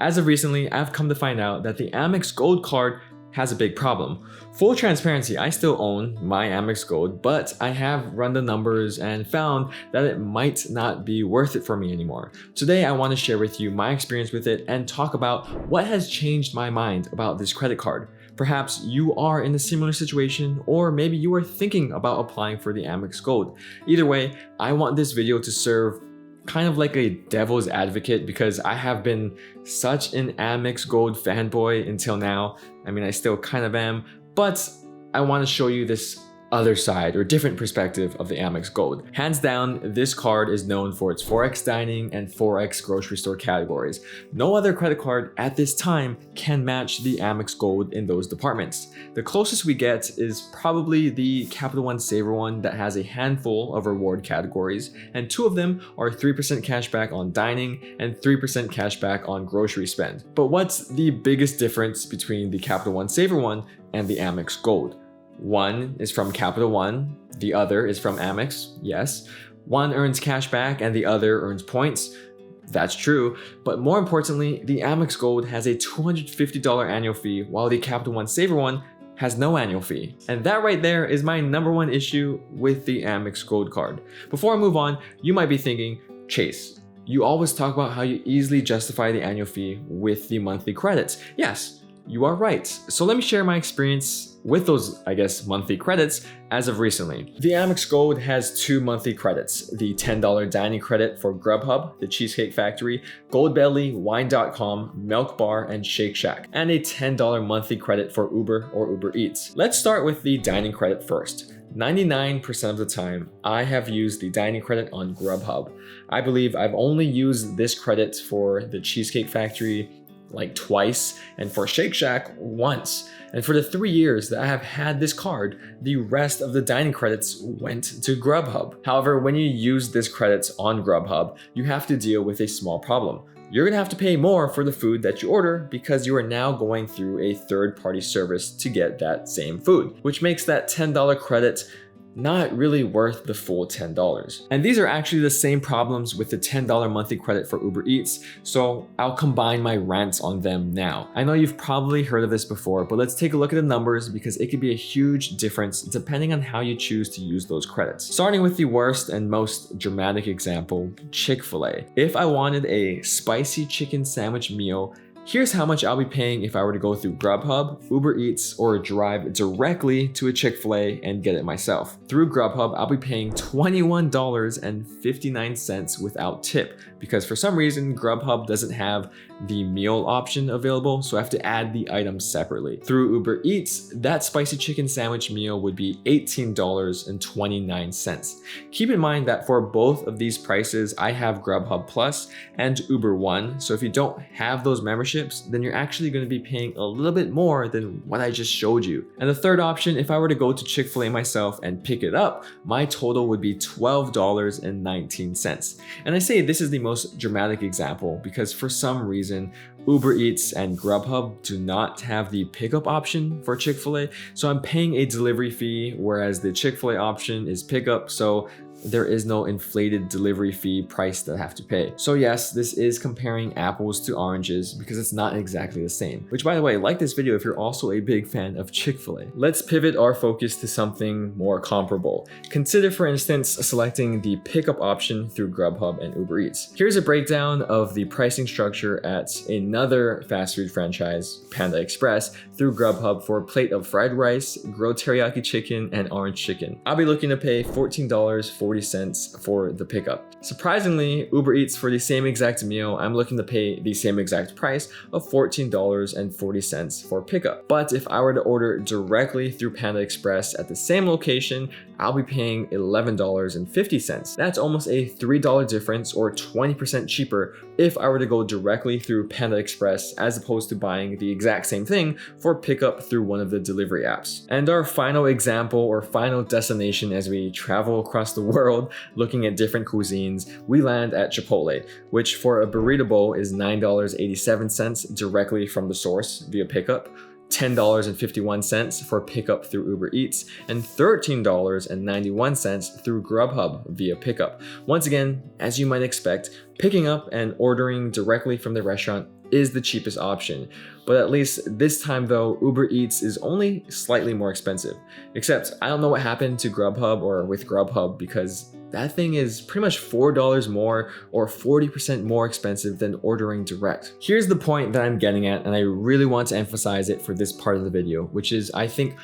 As of recently, I've come to find out that the Amex Gold Card has a big problem. Full transparency, I still own my Amex Gold, but I have run the numbers and found that it might not be worth it for me anymore. Today, I want to share with you my experience with it and talk about what has changed my mind about this credit card. Perhaps you are in a similar situation, or maybe you are thinking about applying for the Amex Gold. Either way, I want this video to serve kind of like a devil's advocate because I have been such an Amex Gold fanboy until now. I mean, I still kind of am, but I want to show you this other side or different perspective of the Amex Gold. Hands down, this card is known for its 4x dining and 4x grocery store categories. No other credit card at this time can match the Amex Gold in those departments. The closest we get is probably the Capital One Savor one that has a handful of reward categories, and two of them are 3% cashback on dining and 3% cashback on grocery spend. But what's the biggest difference between the Capital One Savor one and the Amex Gold? One is from Capital One, the other is from Amex, yes. One earns cash back and the other earns points. That's true, but more importantly, the Amex Gold has a $250 annual fee while the Capital One Savor one has no annual fee. And that right there is my number one issue with the Amex Gold card. Before I move on, you might be thinking, Chase, you always talk about how you easily justify the annual fee with the monthly credits. Yes, you are right. So let me share my experience with those, monthly credits as of recently. The Amex Gold has two monthly credits, the $10 dining credit for Grubhub, the Cheesecake Factory, Goldbelly, Wine.com, Milk Bar, and Shake Shack, and a $10 monthly credit for Uber or Uber Eats. Let's start with the dining credit first. 99% of the time, I have used the dining credit on Grubhub. I believe I've only used this credit for the Cheesecake Factory like twice, and for Shake Shack once. And for the 3 years that I have had this card, the rest of the dining credits went to Grubhub. However, when you use this credits on Grubhub, you have to deal with a small problem. You're gonna have to pay more for the food that you order because you are now going through a third-party service to get that same food, which makes that $10 credit not really worth the full $10. And these are actually the same problems with the $10 monthly credit for Uber Eats, so I'll combine my rants on them now. I know you've probably heard of this before, but let's take a look at the numbers because it could be a huge difference depending on how you choose to use those credits. Starting with the worst and most dramatic example, Chick-fil-A. If I wanted a spicy chicken sandwich meal, here's how much I'll be paying if I were to go through Grubhub, Uber Eats, or drive directly to a Chick-fil-A and get it myself. Through Grubhub, I'll be paying $21.59 without tip because for some reason Grubhub doesn't have the meal option available, so I have to add the items separately. Through Uber Eats, that spicy chicken sandwich meal would be $18.29. Keep in mind that for both of these prices, I have Grubhub Plus and Uber One, so if you don't have those memberships, then you're actually going to be paying a little bit more than what I just showed you. And the third option, if I were to go to Chick-fil-A myself and pick it up, my total would be $12.19. And I say this is the most dramatic example because for some reason, Uber Eats and Grubhub do not have the pickup option for Chick-fil-A, so I'm paying a delivery fee, whereas the Chick-fil-A option is pickup, so there is no inflated delivery fee price that I have to pay. So yes, this is comparing apples to oranges because it's not exactly the same. Which, by the way, like this video if you're also a big fan of Chick-fil-A. Let's pivot our focus to something more comparable. Consider, for instance, selecting the pickup option through Grubhub and Uber Eats. Here's a breakdown of the pricing structure at another fast food franchise, Panda Express, through Grubhub for a plate of fried rice, grilled teriyaki chicken, and orange chicken. I'll be looking to pay $14.40 for the pickup. Surprisingly, Uber Eats for the same exact meal, I'm looking to pay the same exact price of $14.40 for pickup. But if I were to order directly through Panda Express at the same location, I'll be paying $11.50. That's almost a $3 difference or 20% cheaper if I were to go directly through Panda Express as opposed to buying the exact same thing for pickup through one of the delivery apps. And our final example or final destination as we travel across the world looking at different cuisines, we land at Chipotle, which for a burrito bowl is $9.87 directly from the source via pickup, $10.51 for pickup through Uber Eats, and $13.91 through Grubhub via pickup. Once again, as you might expect, picking up and ordering directly from the restaurant is the cheapest option. But at least this time though, Uber Eats is only slightly more expensive. Except I don't know what happened to Grubhub or with Grubhub, because that thing is pretty much $4 more or 40% more expensive than ordering direct. Here's the point that I'm getting at, and I really want to emphasize it for this part of the video, which is I think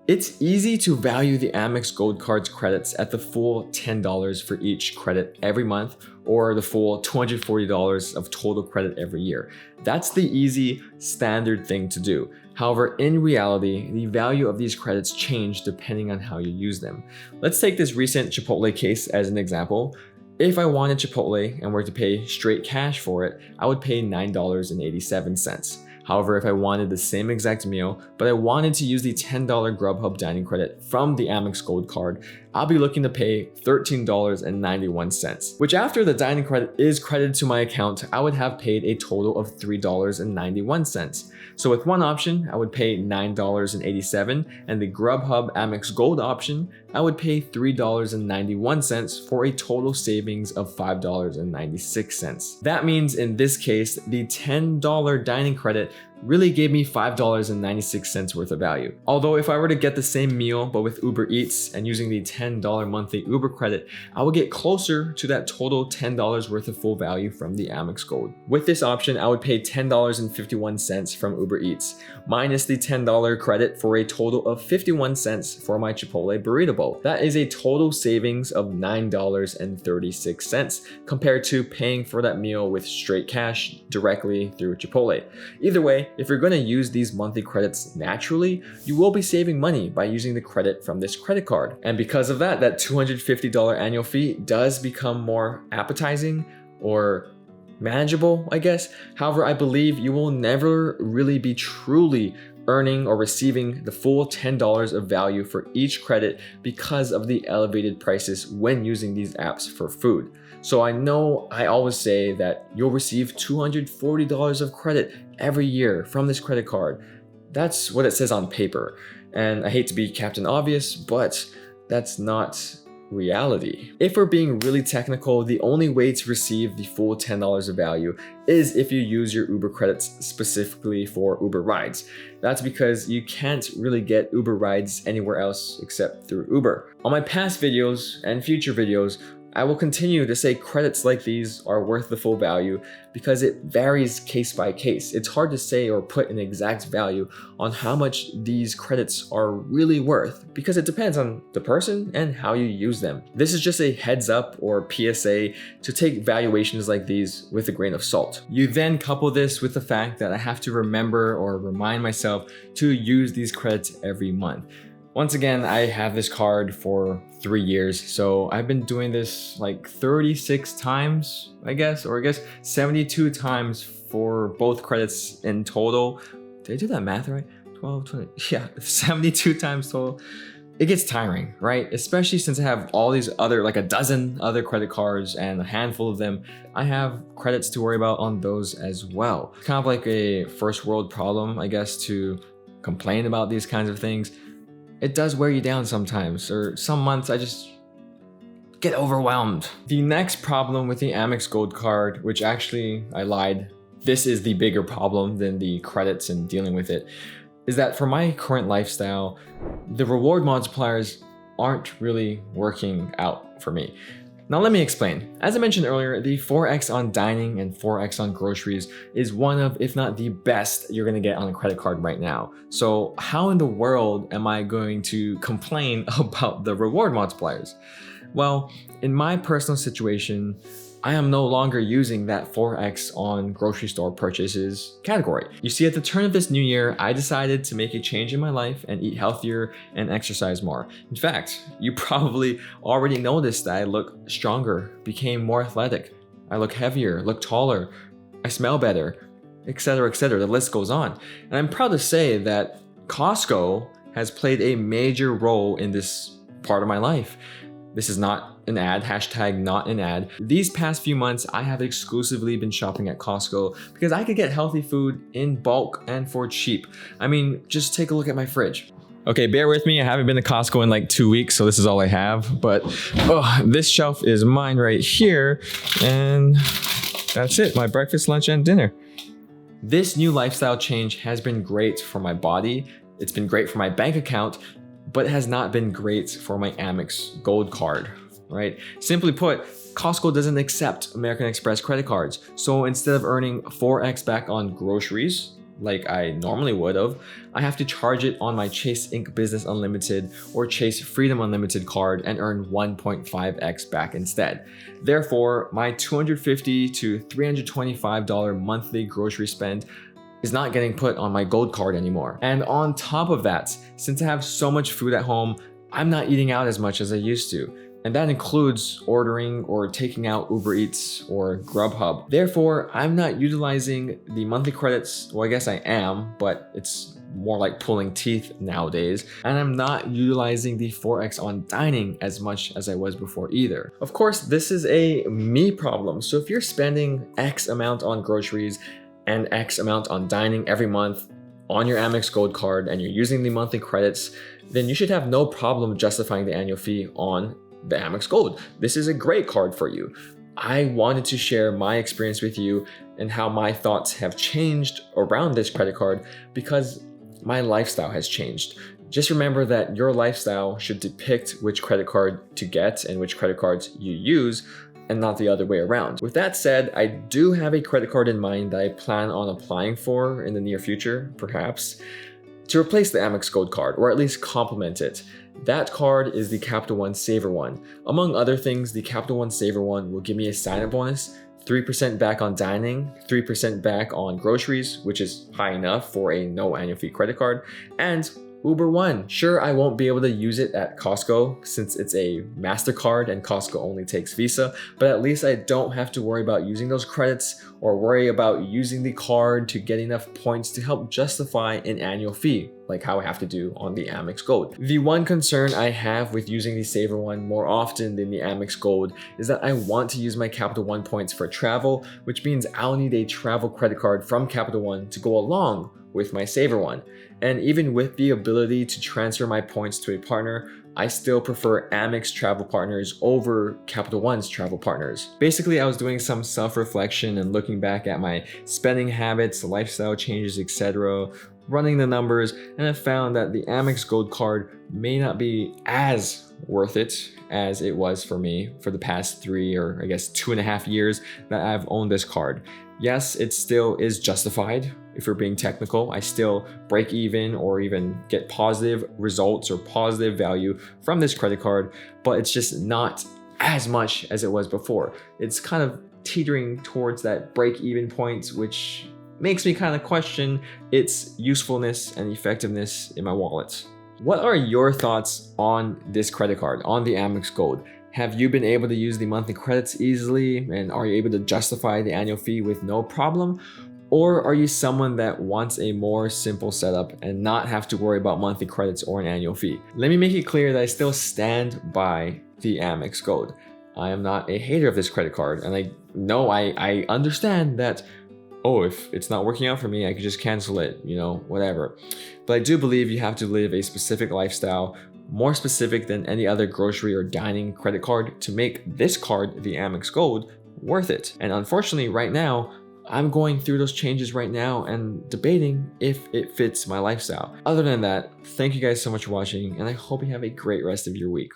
it's easy to value the Amex Gold Card's credits at the full $10 for each credit every month, or the full $240 of total credit every year. That's the easy, standard thing to do. However, in reality, the value of these credits change depending on how you use them. Let's take this recent Chipotle case as an example. If I wanted Chipotle and were to pay straight cash for it, I would pay $9.87. However, if I wanted the same exact meal, but I wanted to use the $10 Grubhub dining credit from the Amex Gold Card, I'll be looking to pay $13.91, which after the dining credit is credited to my account, I would have paid a total of $3.91. So with one option, I would pay $9.87, and the Grubhub Amex Gold option, I would pay $3.91 for a total savings of $5.96. That means in this case, the $10 dining credit really gave me $5.96 worth of value. Although if I were to get the same meal but with Uber Eats and using the $10 monthly Uber credit, I would get closer to that total $10 worth of full value from the Amex Gold. With this option, I would pay $10.51 from Uber Eats, minus the $10 credit for a total of 51 cents for my Chipotle burrito bowl. That is a total savings of $9.36 compared to paying for that meal with straight cash directly through Chipotle. Either way, if you're going to use these monthly credits naturally, you will be saving money by using the credit from this credit card. And because of that, that $250 annual fee does become more appetizing or manageable, I guess. However, I believe you will never really be truly earning or receiving the full $10 of value for each credit because of the elevated prices when using these apps for food. So I know I always say that you'll receive $240 of credit every year from this credit card. That's what it says on paper. And I hate to be Captain Obvious, but that's not reality. If we're being really technical, the only way to receive the full $10 of value is if you use your Uber credits specifically for Uber rides. That's because you can't really get Uber rides anywhere else except through Uber. On my past videos and future videos, I will continue to say credits like these are worth the full value because it varies case by case. It's hard to say or put an exact value on how much these credits are really worth because it depends on the person and how you use them. This is just a heads up or PSA to take valuations like these with a grain of salt. You then couple this with the fact that I have to remember or remind myself to use these credits every month. Once again, I have this card for 3 years, so I've been doing this like 36 times, I guess 72 times for both credits in total. Did I do that math right? 12, 20, yeah, 72 times total. It gets tiring, right? Especially since I have all these other, like a dozen other credit cards and a handful of them. I have credits to worry about on those as well. Kind of like a first world problem, I guess, to complain about these kinds of things. It does wear you down sometimes, or some months I just get overwhelmed. The next problem with the Amex Gold Card, which actually I lied, this is the bigger problem than the credits and dealing with it, is that for my current lifestyle, the reward multipliers aren't really working out for me. Now let me explain. As I mentioned earlier, the 4x on dining and 4x on groceries is one of, if not the best you're gonna get on a credit card right now. So how in the world am I going to complain about the reward multipliers? Well, in my personal situation, I am no longer using that 4x on grocery store purchases category. You see, at the turn of this new year, I decided to make a change in my life and eat healthier and exercise more. In fact, you probably already noticed that I look stronger, became more athletic. I look heavier, look taller, I smell better, etc., etc. The list goes on. And I'm proud to say that Costco has played a major role in this part of my life. This is not an ad, hashtag not an ad. These past few months, I have exclusively been shopping at Costco because I could get healthy food in bulk and for cheap. I mean, just take a look at my fridge. Okay, bear with me. I haven't been to Costco in like 2 weeks, so this is all I have. But this shelf is mine right here. And that's it, my breakfast, lunch, and dinner. This new lifestyle change has been great for my body, it's been great for my bank account, but has not been great for my Amex Gold Card, right? Simply put, Costco doesn't accept American Express credit cards. So instead of earning 4x back on groceries, like I normally would have, I have to charge it on my Chase Inc. Business Unlimited or Chase Freedom Unlimited card and earn 1.5x back instead. Therefore, my $250 to $325 monthly grocery spend is not getting put on my gold card anymore. And on top of that, since I have so much food at home, I'm not eating out as much as I used to. And that includes ordering or taking out Uber Eats or Grubhub. Therefore, I'm not utilizing the monthly credits. Well, I guess I am, but it's more like pulling teeth nowadays. And I'm not utilizing the 4x on dining as much as I was before either. Of course, this is a me problem. So if you're spending X amount on groceries and X amount on dining every month on your Amex Gold Card and you're using the monthly credits, then you should have no problem justifying the annual fee on the Amex Gold. This is a great card for you. I wanted to share my experience with you and how my thoughts have changed around this credit card because my lifestyle has changed. Just remember that your lifestyle should depict which credit card to get and which credit cards you use, and not the other way around. With that said, I do have a credit card in mind that I plan on applying for in the near future, perhaps, to replace the Amex Gold Card, or at least complement it. That card is the Capital One Saver One. Among other things, the Capital One Saver One will give me a sign-up bonus, 3% back on dining, 3% back on groceries, which is high enough for a no annual fee credit card, and Uber One. Sure, I won't be able to use it at Costco since it's a MasterCard and Costco only takes Visa, but at least I don't have to worry about using those credits or worry about using the card to get enough points to help justify an annual fee, like how I have to do on the Amex Gold. The one concern I have with using the Saver One more often than the Amex Gold is that I want to use my Capital One points for travel, which means I'll need a travel credit card from Capital One to go along with my Saver One. And even with the ability to transfer my points to a partner, I still prefer Amex travel partners over Capital One's travel partners. Basically, I was doing some self-reflection and looking back at my spending habits, lifestyle changes, etc., running the numbers, and I found that the Amex Gold Card may not be as worth it as it was for me for the past 3 or I guess 2.5 years that I've owned this card. Yes, it still is justified. If we're being technical, I still break even or even get positive results or positive value from this credit card, but it's just not as much as it was before. It's kind of teetering towards that break even point, which makes me kind of question its usefulness and effectiveness in my wallet. What are your thoughts on this credit card, on the Amex Gold? Have you been able to use the monthly credits easily, and are you able to justify the annual fee with no problem? Or are you someone that wants a more simple setup and not have to worry about monthly credits or an annual fee? Let me make it clear that I still stand by the Amex Gold. I am not a hater of this credit card, and I understand that, oh, if it's not working out for me, I could just cancel it, whatever. But I do believe you have to live a specific lifestyle, more specific than any other grocery or dining credit card, to make this card, the Amex Gold, worth it. And unfortunately, right now, I'm going through those changes right now and debating if it fits my lifestyle. Other than that, thank you guys so much for watching, and I hope you have a great rest of your week.